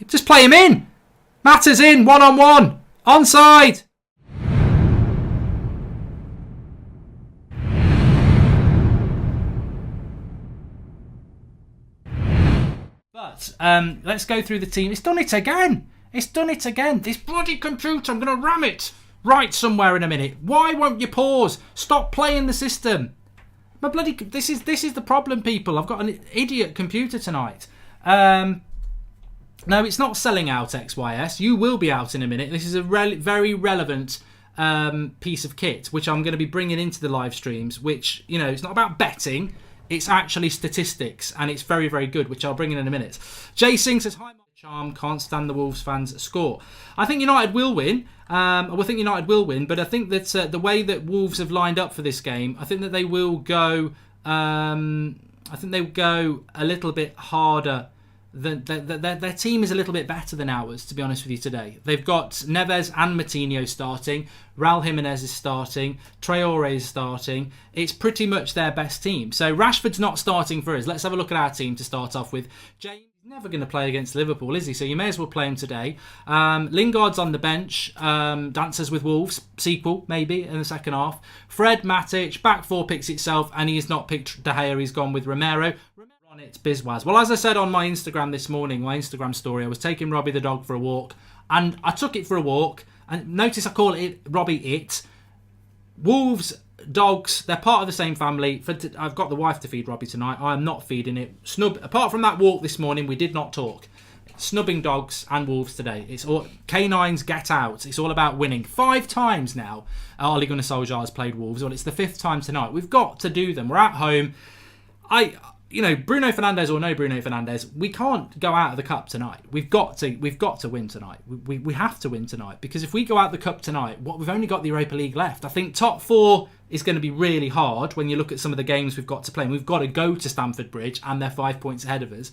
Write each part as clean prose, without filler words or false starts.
Just play him in. Mata's in, one-on-one. Onside. But let's go through the team. It's done it again. This bloody computer, I'm going to ram it right somewhere in a minute. Why won't you pause? Stop playing the system. My bloody, this is the problem, people. I've got an idiot computer tonight. No, it's not selling out XYS. You will be out in a minute. This is a very relevant piece of kit, which I'm going to be bringing into the live streams, which, you know, it's not about betting. It's actually statistics, and it's very, very good, which I'll bring in a minute. Jay Singh says, hi, Charm, can't stand the Wolves fans score. I think United will win. But I think that the way that Wolves have lined up for this game, I think that they will go. I think they will go a little bit harder. Their team is a little bit better than ours, to be honest with you today. They've got Neves and Matinho starting. Raul Jimenez is starting. Traore is starting. It's pretty much their best team. So Rashford's not starting for us. Let's have a look at our team to start off with. James is never going to play against Liverpool, is he? So you may as well play him today. Lingard's on the bench. Dances with Wolves. Sequel, maybe, in the second half. Fred, Matic. Back four picks itself. And he has not picked De Gea. He's gone with Romero. It's Bizwaz. Well, as I said on my Instagram this morning, my Instagram story, I was taking Robbie the dog for a walk, and I took it for a walk, and notice I call it Robbie it. Wolves, dogs, they're part of the same family. I've got the wife to feed Robbie tonight. I am not feeding it. Apart from that walk this morning, we did not talk. Snubbing dogs and Wolves today. It's all canines get out. It's all about winning. 5 times now Ole Gunnar Solskjaer has played Wolves. Well, it's the 5th time tonight. We've got to do them. We're at home. You know, Bruno Fernandes or no Bruno Fernandes, we can't go out of the cup tonight. We've got to win tonight. We have to win tonight, because if we go out the cup tonight, we've only got the Europa League left. I think top 4 is going to be really hard when you look at some of the games we've got to play. And we've got to go to Stamford Bridge, and they're 5 points ahead of us.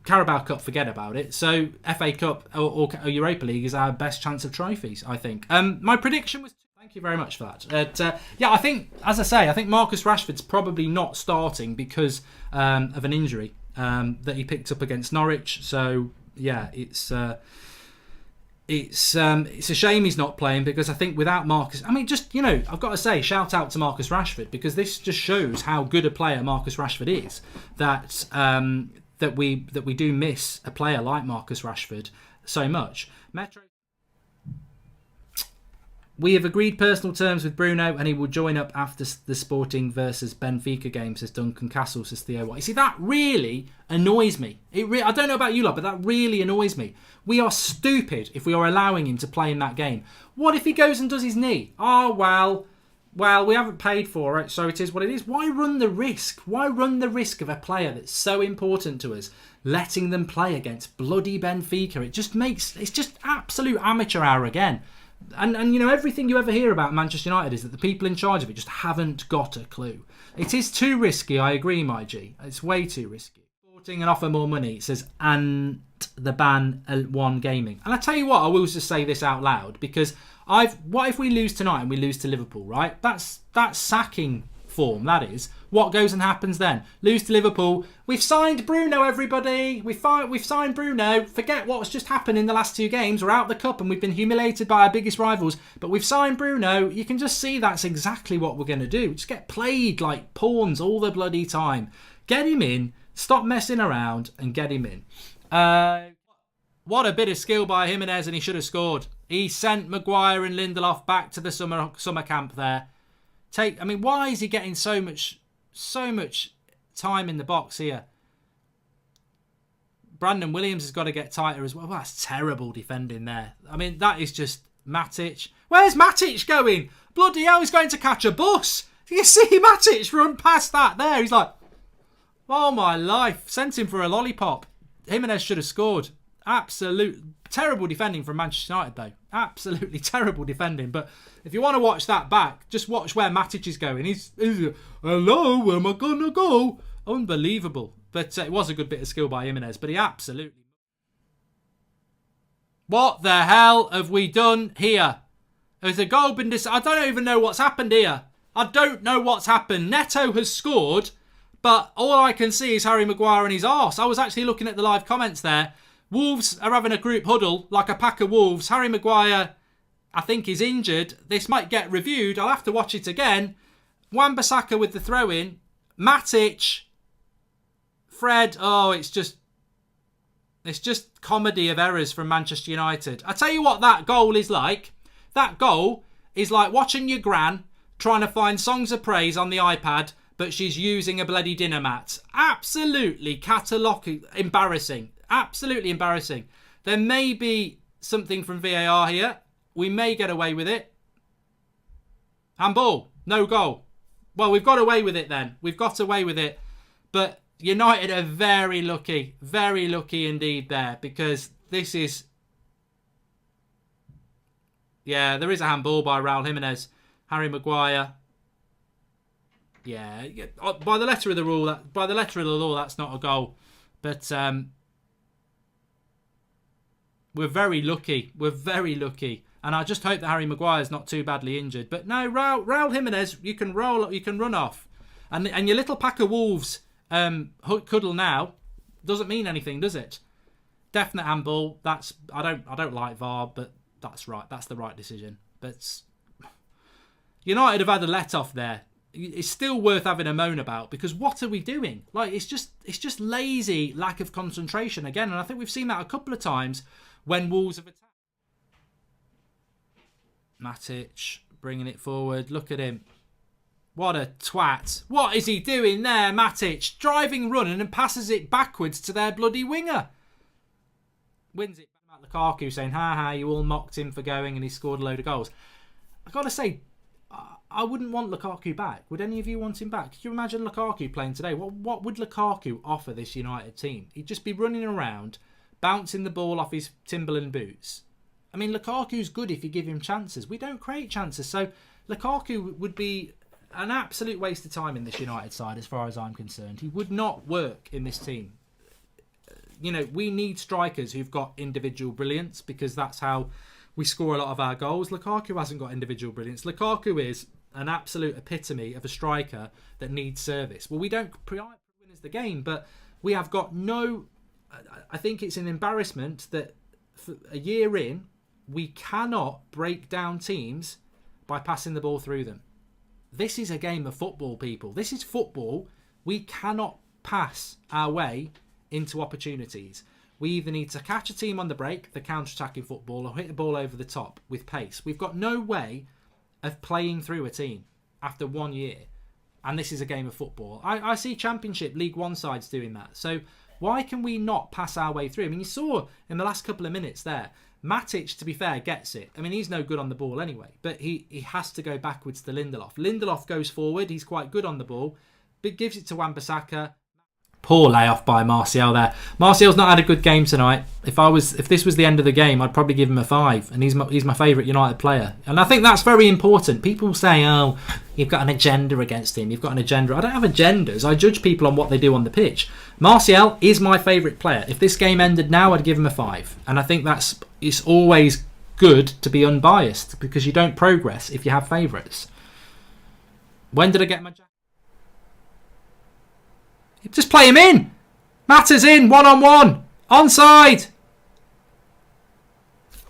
Carabao Cup, forget about it. So FA Cup or Europa League is our best chance of trophies, I think. My prediction was... Thank you very much for that. I think, as I say, I think Marcus Rashford's probably not starting because of an injury that he picked up against Norwich. So yeah, it's a shame he's not playing, because I think without Marcus, I mean, just, you know, I've got to say, shout out to Marcus Rashford, because this just shows how good a player Marcus Rashford is. That we do miss a player like Marcus Rashford so much. Metro. We have agreed personal terms with Bruno, and he will join up after the Sporting versus Benfica game, says Duncan Castle, says Theo White. You see, that really annoys me. I don't know about you lot, but that really annoys me. We are stupid if we are allowing him to play in that game. What if he goes and does his knee? Oh, well, we haven't paid for it, so it is what it is. Why run the risk? Why run the risk of a player that's so important to us, letting them play against bloody Benfica? It's just absolute amateur hour again. And you know, everything you ever hear about Manchester United is that the people in charge of it just haven't got a clue. It is too risky, I agree, my G. It's way too risky. Sporting and offer more money, it says, and the ban one gaming. And I tell you what, I will just say this out loud, because what if we lose tonight and we lose to Liverpool, right? That's sacking form, that is. What goes and happens then? Lose to Liverpool. We've signed Bruno, everybody. We've signed Bruno. Forget what's just happened in the last 2 games. We're out of the cup and we've been humiliated by our biggest rivals. But we've signed Bruno. You can just see that's exactly what we're going to do. Just get played like pawns all the bloody time. Get him in. Stop messing around and get him in. What a bit of skill by Jimenez, and he should have scored. He sent Maguire and Lindelof back to the summer camp there. Why is he getting so much time in the box here? Brandon Williams has got to get tighter as well. That's terrible defending there. I mean, that is just Matic. Where's Matic going? Bloody hell, he's going to catch a bus. You see Matic run past that there. He's like, oh my life. Sent him for a lollipop. Jimenez should have scored. Absolute terrible defending from Manchester United, though. Absolutely terrible defending. But if you want to watch that back, just watch where Matic is going. He's hello, where am I going to go? Unbelievable. But it was a good bit of skill by Jimenez. But he absolutely... What the hell have we done here? Has a goal been I don't even know what's happened here. I don't know what's happened. Neto has scored, but all I can see is Harry Maguire and his arse. I was actually looking at the live comments there. Wolves are having a group huddle like a pack of wolves. Harry Maguire, I think, is injured. This might get reviewed. I'll have to watch it again. Wan-Bissaka with the throw-in. Matic. Fred. Oh, it's just comedy of errors from Manchester United. I tell you what that goal is like. That goal is like watching your gran trying to find songs of praise on the iPad, but she's using a bloody dinner mat. Absolutely embarrassing. Absolutely embarrassing. There may be something from VAR here. We may get away with it. Handball. No goal. Well, we've got away with it then. We've got away with it. But United are very lucky indeed there, because this is... Yeah, there is a handball by Raul Jimenez. Harry Maguire. Yeah, by the letter of the rule, by the letter of the law, that's not a goal. But we're very lucky. We're very lucky. And I just hope that Harry Maguire's not too badly injured. But no, Raul Jimenez, you can run off. And your little pack of wolves cuddle now doesn't mean anything, does it? Definite handball. I don't like VAR, but that's right. That's the right decision. But United have had a let off there. It's still worth having a moan about, because what are we doing? Like, it's just lazy lack of concentration again. And I think we've seen that a couple of times when Wolves have attacked. Matic bringing it forward. Look at him. What a twat. What is he doing there, Matic? Driving, running, and passes it backwards to their bloody winger. Wins it back at Lukaku, saying, ha, you all mocked him for going and he scored a load of goals. I've got to say, I wouldn't want Lukaku back. Would any of you want him back? Could you imagine Lukaku playing today? What would Lukaku offer this United team? He'd just be running around, bouncing the ball off his Timberland boots. I mean, Lukaku's good if you give him chances. We don't create chances. So Lukaku would be an absolute waste of time in this United side as far as I'm concerned. He would not work in this team. You know, we need strikers who've got individual brilliance, because that's how we score a lot of our goals. Lukaku hasn't got individual brilliance. Lukaku is an absolute epitome of a striker that needs service. Well, we don't win the game, but we have got no... I think it's an embarrassment that for a year in, we cannot break down teams by passing the ball through them. This is a game of football, people. This is football. We cannot pass our way into opportunities. We either need to catch a team on the break, the counter-attacking football, or hit the ball over the top with pace. We've got no way of playing through a team after 1 year. And this is a game of football. I see Championship, League One sides doing that. So why can we not pass our way through? I mean, you saw in the last couple of minutes there, Matic, to be fair, gets it. I mean, he's no good on the ball anyway, but he has to go backwards to Lindelof. Lindelof goes forward. He's quite good on the ball, but gives it to Wan-Bissaka. Poor layoff by Martial there. Martial's not had a good game tonight. If this was the end of the game, I'd probably give him a 5, and he's my favourite United player. And I think that's very important. People say, oh, you've got an agenda against him. You've got an agenda. I don't have agendas. I judge people on what they do on the pitch. Martial is my favourite player. If this game ended now, I'd give him a 5. And I think it's always good to be unbiased, because you don't progress if you have favourites. When did I get my jacket? Just play him in. Matters in, 1-on-1. Onside.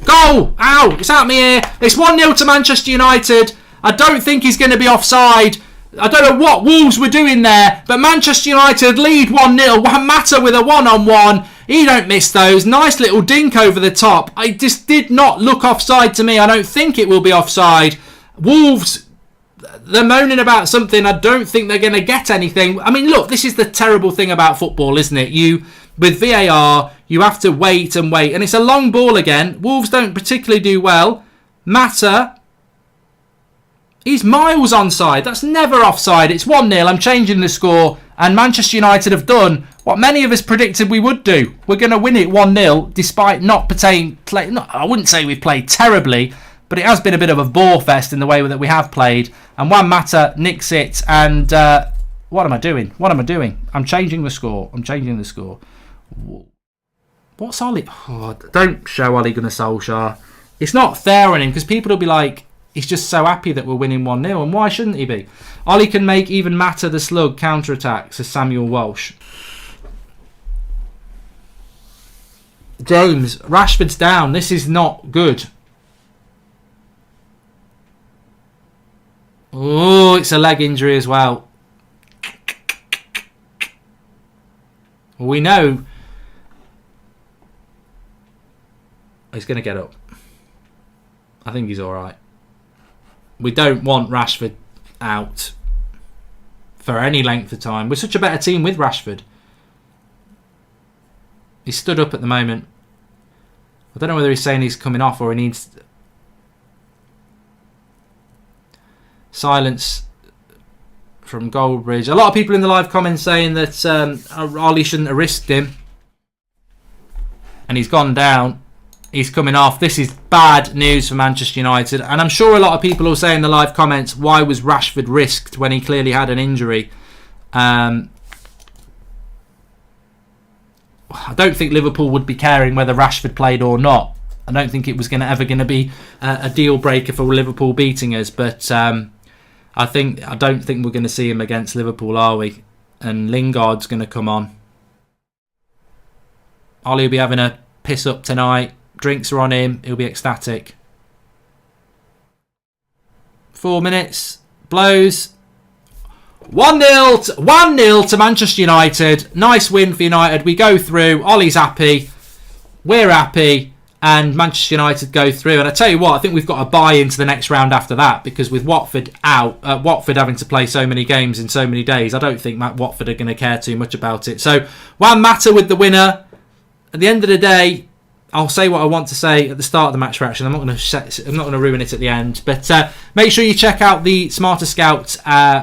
Goal. Ow. It's out my ear. It's 1-0 to Manchester United. I don't think he's going to be offside. I don't know what Wolves were doing there, but Manchester United lead 1-0. Mata with a 1-on-1. He don't miss those. Nice little dink over the top. I just did not look offside to me. I don't think it will be offside. Wolves... They're moaning about something. I don't think they're going to get anything. I mean, look, this is the terrible thing about football, isn't it? With VAR, you have to wait and wait. And it's a long ball again. Wolves don't particularly do well. Mata, he's miles onside. That's never offside. It's 1-0. I'm changing the score. And Manchester United have done what many of us predicted we would do. We're going to win it 1-0, despite not playing... I wouldn't say we've played terribly, but it has been a bit of a bore fest in the way that we have played. And Juan Mata nicks it. And what am I doing? I'm changing the score. What's Ollie? Oh, don't show Ole Gunnar Solskjaer. It's not fair on him, because people will be like, he's just so happy that we're winning 1-0. And why shouldn't he be? Ollie can make even Mata the slug counter-attack, says Samuel Walsh. James, Rashford's down. This is not good. Oh, it's a leg injury as well. We know he's going to get up. I think he's all right. We don't want Rashford out for any length of time. We're such a better team with Rashford. He's stood up at the moment. I don't know whether he's saying he's coming off or he needs silence from Goldbridge. A lot of people in the live comments saying that Ollie shouldn't have risked him. And he's gone down. He's coming off. This is bad news for Manchester United. And I'm sure a lot of people will say in the live comments, why was Rashford risked when he clearly had an injury? I don't think Liverpool would be caring whether Rashford played or not. I don't think it was ever going to be a deal breaker for Liverpool beating us. But I don't think we're going to see him against Liverpool, are we? And Lingard's going to come on. Ollie will be having a piss up tonight. Drinks are on him. He'll be ecstatic. 4 minutes. Blows. 1-0 to Manchester United. Nice win for United. We go through. Ollie's happy. We're happy. And Manchester United go through. And I tell you what, I think we've got to buy into the next round after that. Because with Watford out, Watford having to play so many games in so many days, I don't think Watford are going to care too much about it. So, Juan Mata with the winner. At the end of the day, I'll say what I want to say at the start of the match reaction. I'm not going to ruin it at the end. But make sure you check out the Smarter Scout